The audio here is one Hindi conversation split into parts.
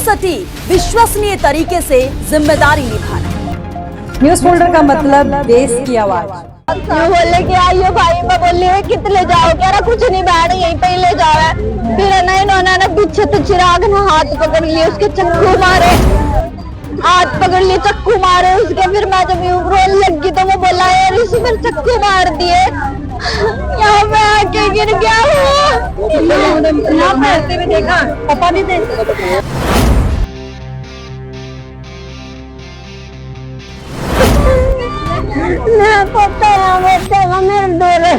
सटीक विश्वसनीय तरीके से जिम्मेदारी निभाना। न्यूज फोल्डर का मतलब देश की आवाज। बोले कि आइयो भाई, मैं बोली कितने जाओ, कह रहा कुछ नहीं बैठ यहीं पे ही ले जाओ है। फिर ना इन्होंने ना पीछे तो चिराग ना हाथ पकड़ लिए, उसके चक्कू मारे, हाथ पकड़ लिए चक्कू मारे उसके। फिर मैं जब यूं रोने लगी तो वो बोला यार इसी फिर चक्कू मार दिए। यहाँ पे आके गिर गया वो। यहाँ पे ऐसे भी देखा पापा नहीं थे। पता है मेरे डोरे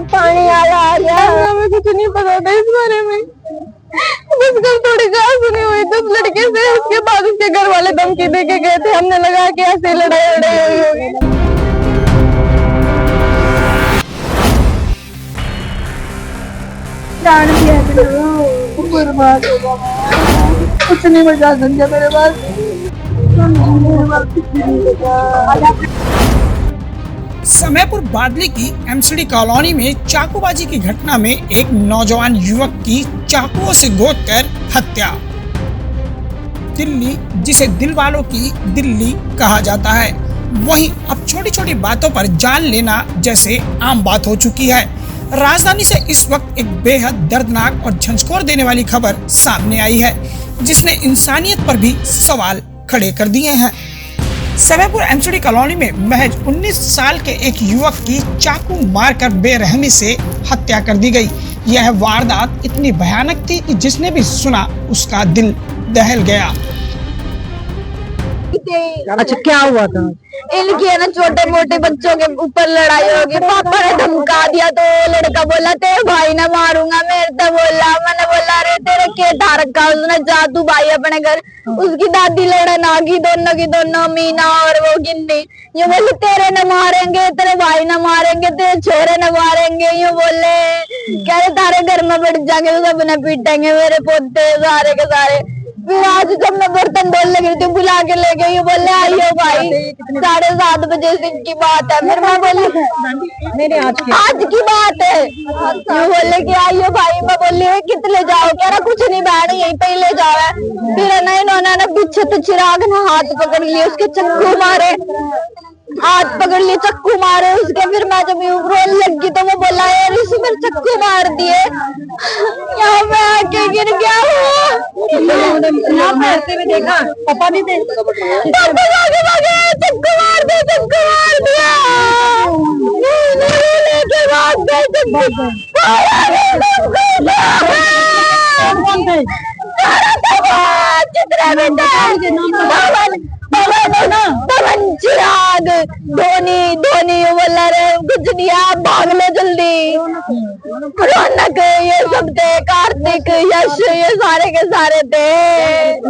पानी आ गया। हमें कुछ नहीं पता था इस बारे में, बस घर थोड़ी कहा सुनी हुई 10 लड़के से। उसके बाद उसके घर वाले धमकी दे के गए थे, हमने लगा कि ऐसे लड़ाई हुई होगी। जान दिया बर्बाद होगा, कुछ नहीं बचा समझा मेरे पास। समयपुर बादली की एमसीडी कॉलोनी में चाकूबाजी की घटना में एक नौजवान युवक की चाकुओं से गोदकर हत्या। दिल्ली, जिसे दिल वालों की दिल्ली कहा जाता है, वहीं अब छोटी छोटी बातों पर जान लेना जैसे आम बात हो चुकी है। राजधानी से इस वक्त एक बेहद दर्दनाक और झंझोर देने वाली खबर सामने आई है, जिसने इंसानियत पर भी सवाल खड़े कर दिए हैं। समयपुर एमसीडी कॉलोनी में महज 19 साल के एक युवक की चाकू मारकर बेरहमी से हत्या कर दी गई। यह वारदात इतनी भयानक थी कि जिसने भी सुना उसका दिल दहल गया। अच्छा, क्या हुआ था? इनकी है ना छोटे मोटे बच्चों के ऊपर लड़ाई होगी। पापा ने धमका दिया तो लड़का बोला तेरे भाई ने मारूंगा। मेरे तो बोला, मैंने बोला अरे तेरे के रखा उसने, जा तू भाई अपने घर। उसकी दादी लड़न आ गई, दोनों की दोनों, मीना और वो गिन्नी। ये बोले तेरे न मारेंगे, तेरे भाई न मारेंगे, तेरे छोरे न मारेंगे। ये बोले कह रहे तारे घर में बैठ जाएंगे तो सबने पीटेंगे मेरे पोते सारे के सारे। फिर आज जब मैं बर्तन धोने लगी थी बुला के ले गई, ये बोले आइयो भाई 7:30 बजे दिन की बात है। फिर मैं बोली मेरे आज की बात है। ये बोले कि आइयो भाई, मैं बोली कितने जाओ, कह रहा कुछ नहीं बैठ यहीं पे ही ले जाओ है। फिर ना इन्होंने ना पीछे तो चिराग ना हाथ पकड़ लिए, उसके चक्कू मारे, हाथ पकड़ लिए चक्कू मारे उसके। फिर मैं जब यूं रोने लगी तो वो बोला यार इसी फिर चक्कू मार दिए। यहाँ पे आके गिर गया वो। यहाँ पे ऐसे भी देखा पापा नहीं थे। चक्कू मार दिया, चक्कू मार दिया। लेके भाग गए चक्कू। कौन थे? पवन, चिराग, धोनी बोला रहे कुछ नहीं, आप भाग लो जल्दी। रौनक ये सब थे, कार्तिक, यश, ये सारे के सारे थे।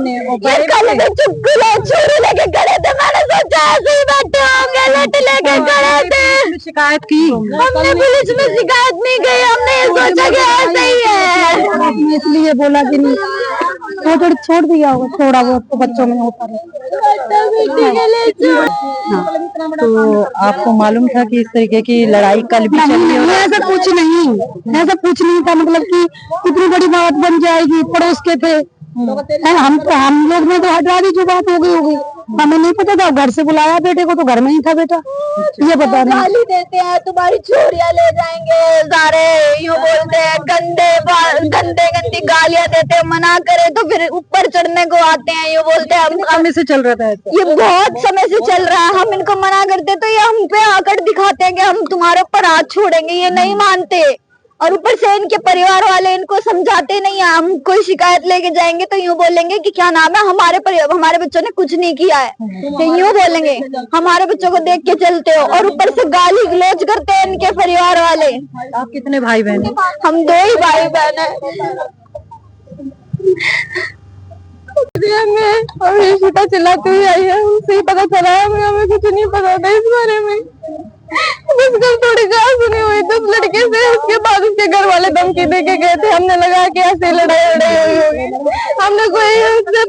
ये कल तो चुटकुले छुरी लेके खड़े थे, मैंने सोचा ऐसे ही बैठे होंगे, लट लेके खड़े थे। शिकायत की? हमने पुलिस में शिकायत नहीं की, हमने ये सोचा कि ऐसे ही है। इसलिए बोला कि नहीं थोड़ा छोड़ दिया होगा, थोड़ा बहुत तो बच्चों में होता है। तो आपको मालूम था कि इस तरीके की लड़ाई कल भी चली है? ऐसा कुछ नहीं था, मतलब कि इतनी बड़ी बात बन जाएगी। पड़ोस के थे हम लोग में तो हटा दी जो बात हो गई होगी, हमें नहीं पता था। घर से बुलाया बेटे को तो घर में ही था बेटा, ये बता रहे। गाली देते हैं तुम्हारी छोरियां ले जाएंगे सारे, यूँ बोलते हैं गंदी गालियां देते हैं। मना करे तो फिर ऊपर चढ़ने को आते हैं, यूँ बोलते हैं। हम समय से चल रहा था ऐसा? ये बहुत समय से चल रहा है। हम इनको मना करते तो ये हम पे आकर दिखाते हैं कि हम तुम्हारे ऊपर हाथ छोड़ेंगे, ये नहीं मानते। और ऊपर से इनके परिवार वाले इनको समझाते नहीं है। हम कोई शिकायत लेके जाएंगे तो यूँ बोलेंगे कि क्या नाम है, हमारे बच्चों ने कुछ नहीं किया है, तो यूँ बोलेंगे हमारे बच्चों को देख के चलते हो। और ऊपर से गाली गलौज करते हैं इनके परिवार वाले। आप कितने भाई बहन? हम 2 ही भाई बहन है। और चिल्लाती हुई आई है, उनसे ही पता चला है, हमें कुछ नहीं पता था इस बारे में। बस घर थोड़ी कहा सुनी हुई 10 लड़के से। उसके बाद उसके घर वाले धमकी दे के गए थे, हमने लगा कि ऐसे लड़ाई हुई होगी। हमने कोई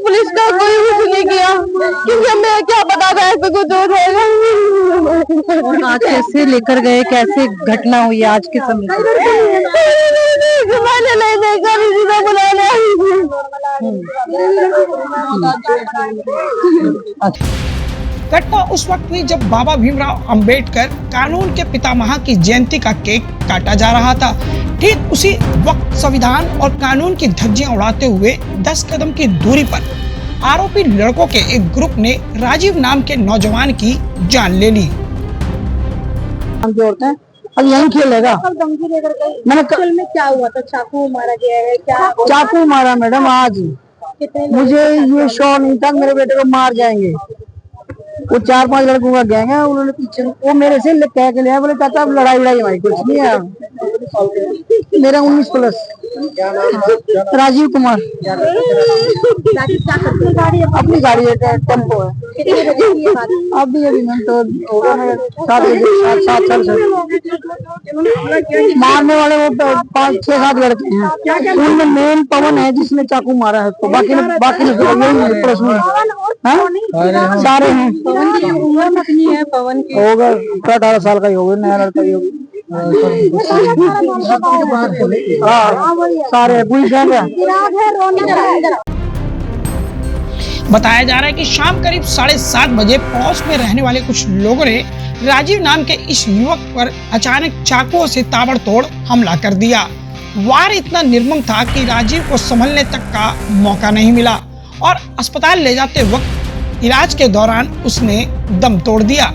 पुलिस का कोई कुछ नहीं किया, क्योंकि हमें क्या पता था ऐसे कुछ हो जाएगा। आज कैसे लेकर गए, कैसे घटना हुई आज के समय? मैंने नहीं देखा, किसी को बुलाने आई थी। घटना उस वक्त हुई जब बाबा भीमराव अंबेडकर कानून के पितामह की जयंती का केक काटा जा रहा था। ठीक उसी वक्त संविधान और कानून की धज्जियां उड़ाते हुए 10 कदम की दूरी पर आरोपी लड़कों के एक ग्रुप ने राजीव नाम के नौजवान की जान ले ली। हम जोड़ते हैं, अब यही खेलेगा। मैंने कल में क्या हुआ था? चाकू मारा गया है क्या? चाकू मारा मैडम आज। मुझे ये शौक नहीं था मेरे बेटे को मार जाएंगे। वो 4-5 लड़कों का गैंग है, उन्होंने पीछे वो मेरे से कह के लिया, बोले चाचा अब लड़ाई हमारी कुछ नहीं है। मेरा 19+। राजीव कुमार। अपनी गाड़ी है, टेम्पो है। अभी मैंने तो होगा 7 साल से। मारने वाले वो 5-6-7 लड़के हैं, उनमें मेन पवन है जिसने चाकू मारा है, तो बाकी सारे हैं। उम्र कितनी है पवन की? होगा 18 साल का ही होगा, नया लड़का ही होगा। सारे बताया जा रहा है कि शाम करीब 7:30 बजे पड़ोस में रहने वाले कुछ लोगों ने राजीव नाम के इस युवक पर अचानक चाकुओं से ताबड़तोड़ हमला कर दिया। वार इतना निर्मम था कि राजीव को संभलने तक का मौका नहीं मिला और अस्पताल ले जाते वक्त इलाज के दौरान उसने दम तोड़ दिया।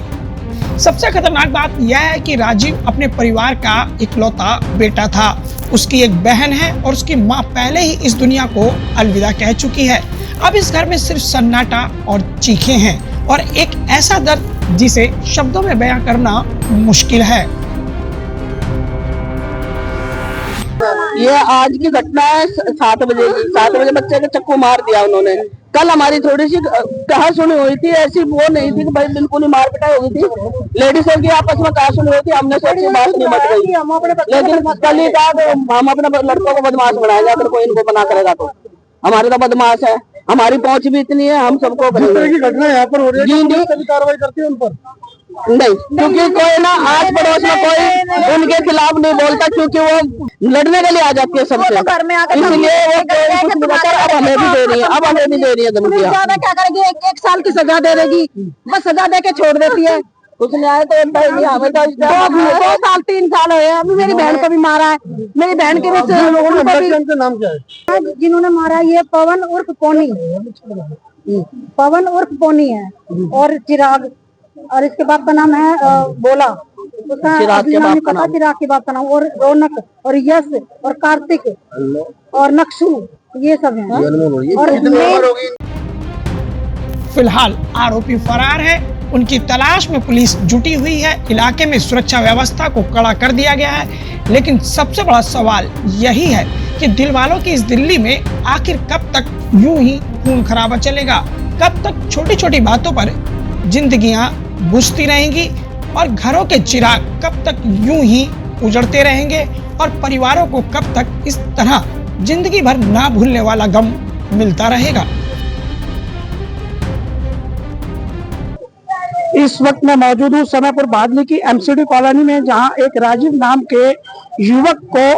सबसे खतरनाक बात यह है कि राजीव अपने परिवार का इकलौता बेटा था। उसकी एक बहन है और उसकी माँ पहले ही इस दुनिया को अलविदा कह चुकी है। अब इस घर में सिर्फ सन्नाटा और चीखें हैं और एक ऐसा दर्द जिसे शब्दों में बयां करना मुश्किल है। ये आज की घटना है 7 बजे की। 7 बजे बच्चे को चक्कू मार दिया उन्होंने। कल हमारी थोड़ी सी कहा सुनी हुई थी, ऐसी वो नहीं थी कि भाई बिल्कुल ही मार पिटाई हो गई थी। लेडीज की आपस में कहा सुनी हुई थी, हमने सोची बात नहीं बच गई, लेकिन कल ही कहा हम अपने लड़कों को बदमाश बनाएंगे, अगर कोई इनको बना करेगा तो। हमारे तो बदमाश है, हमारी पहुंच भी इतनी है, हम सबको घटना यहाँ पर हो रही है, कार्रवाई करती है उन पर नहीं, क्योंकि कोई ना आस पड़ोस में कोई उनके खिलाफ नहीं बोलता, क्योंकि वो लड़ने के लिए आ जाती है सबसे, इसलिए वो कुछ नहीं बता। अब हमें भी दे रही है, अब हमें भी दे रही है धमकियां। क्या करेगी? 1 साल की सजा दे देगी, बस सजा दे के छोड़ देती है। कुछ न्याय तो हमें तो 2 साल 3 साल हुए। अभी मेरी बहन को भी मारा है, मेरी बहन के भी। नाम क्या है जिन्होंने मारा? ये पवन उर्फ पोनी, पवन उर्फ पोनी है, और चिराग, और इसके बाप का नाम है बोला, उसका चिराग के बाप का नाम, और रौनक और यश और कार्तिक और नक्शु, ये सब हैं। और फिलहाल आरोपी फरार है, उनकी तलाश में पुलिस जुटी हुई है। इलाके में सुरक्षा व्यवस्था को कड़ा कर दिया गया है, लेकिन सबसे बड़ा सवाल यही है कि दिलवालों की इस दिल्ली में आखिर कब तक यूं ही खून खराबा चलेगा? कब तक छोटी छोटी बातों पर जिंदगियां बुझती रहेंगी और घरों के चिराग कब तक यूं ही उजड़ते रहेंगे और परिवारों को कब तक इस तरह जिंदगी भर ना भूलने वाला गम मिलता रहेगा? इस वक्त मैं मौजूद हूँ समयपुर बादली की एमसीडी कॉलोनी में, जहां एक राजीव नाम के युवक को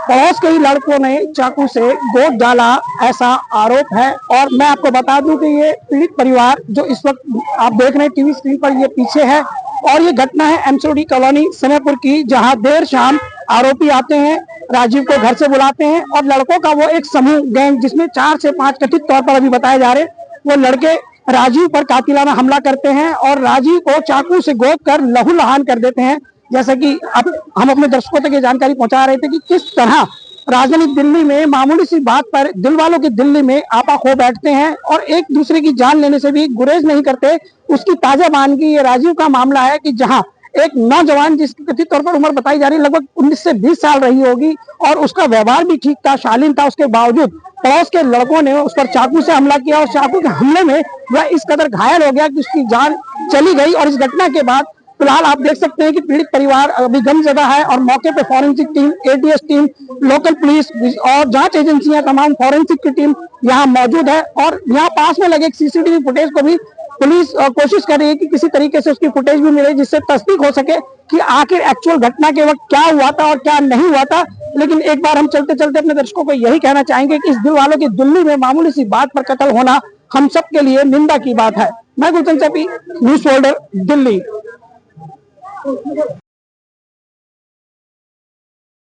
पड़ोस के ही लड़कों ने चाकू से गोद डाला, ऐसा आरोप है। और मैं आपको बता दूं कि ये पीड़ित परिवार जो इस वक्त आप देख रहे हैं टीवी स्क्रीन पर, ये पीछे है, और ये घटना है एमसीडी कॉलोनी समयपुर की, जहां देर शाम आरोपी आते हैं, राजीव को घर से बुलाते हैं और लड़कों का वो एक समूह गैंग, जिसमें 4 से 5 कथित तौर पर अभी बताए जा रहे, वो लड़के राजीव पर कातिलाना हमला करते हैं और राजीव को चाकू से गोद कर लहूलुहान कर देते हैं। जैसा कि अब हम अपने दर्शकों तक ये जानकारी पहुंचा रहे थे कि किस तरह राजधानी दिल्ली में मामूली सी बात पर दिलवालों की दिल्ली में आपा खो बैठते हैं और एक दूसरे की जान लेने से भी गुरेज नहीं करते। उसकी ताजा मानगी ये राजीव का मामला है कि जहां एक नौजवान जिसकी कथित तौर पर उम्र बताई जा रही है लगभग 19 से 20 साल रही होगी, और उसका व्यवहार भी ठीक था, शालीन था, उसके बावजूद पड़ोस के लड़कों ने उस पर चाकू से हमला किया और चाकू के हमले में वह इस कदर घायल हो गया कि उसकी जान चली गई। और इस घटना के बाद फिलहाल आप देख सकते हैं कि पीड़ित परिवार अभी गमजदा है और मौके पे forensic team, ATS team, local police और जांच एजेंसियां, तमाम फॉरेंसिक की टीम यहाँ मौजूद है। और यहाँ पास में लगे एक सीसीटीवी फुटेज को भी पुलिस कोशिश कर रही है कि किसी तरीके से उसकी फुटेज भी मिले जिससे तस्दीक हो सके कि आखिर एक्चुअल घटना के वक्त क्या हुआ था और क्या नहीं हुआ था। लेकिन एक बार हम चलते चलते अपने दर्शकों को यही कहना चाहेंगे कि इस दिल वालों की दिल्ली में मामूली सी बात पर कत्ल होना हम सब के लिए निंदा की बात है। मैं गुलशन चपी, न्यूज़ फोल्डर, दिल्ली।